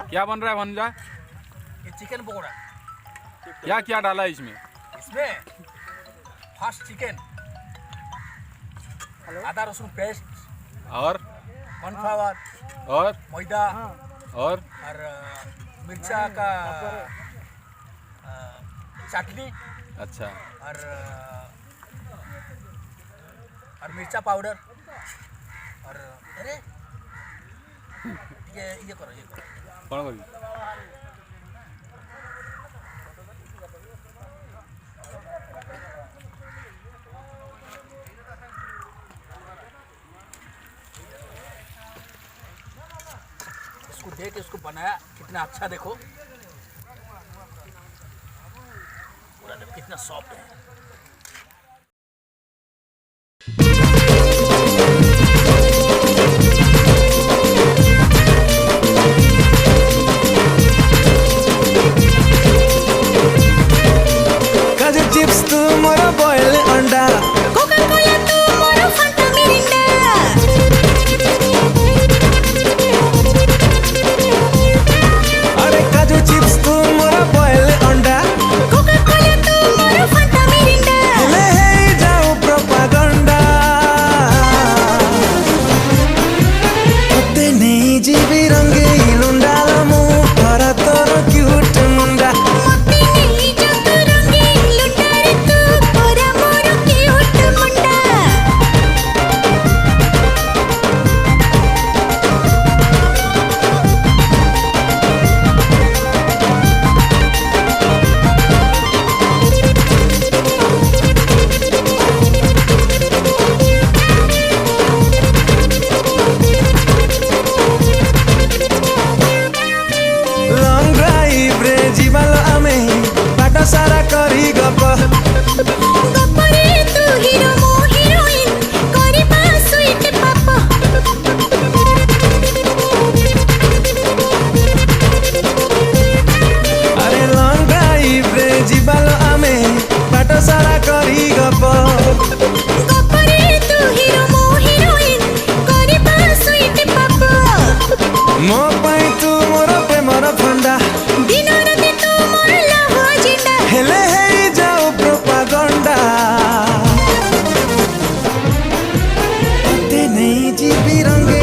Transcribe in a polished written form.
क्या बन रहा है भंजा? ये चिकन पकौड़ा। क्या क्या डाला है इसमें? इसमें फर्स्ट चिकन, आदा रसून पेस्ट और कॉर्नफ्लावर और मैदा और मिर्चा का चटनी अच्छा और मिर्चा पाउडर और अरे ये करो कौन करी? इसको देख के इसको बनाया कितना अच्छा, देखो पूरा देखो कितना सॉफ्ट है। चिप्स तू मोरा बॉयल अंडा, कोका कोला तू मोरा फांटा मिरिंडा। अरे काजू चिप्स तू मोरा बॉयल अंडा, कोका कोला तू मोरा फांटा मिरिंडा। ले हे जाऊ प्रोपागंडा ते नहीं जीवी रंगे लुंडाल मु थरा तोर क्यूट मुंडा। मोती नहीं जब रंगे लुटारे तू मोरा मोरा क्यूट मुंडा। लॉन्ग ड्राइव रे जीवालो आमे बाटा सारा करी गप। गप्परे तू हीरो मो हीरोइन करी बा स्वीट पापा। अरे लॉन्ग ड्राइव रे जीवालो आमे बाटा सारा करी गप। गप्परे तू हीरो मो हीरोइन करी बा स्वीट पापा। मो पाई तू मोर प्रेमर फंडा, दिन राति तू मोर लव जिंदा। हेले हे जाऊ प्रोपागंडा ते नहीं जीवी रंगे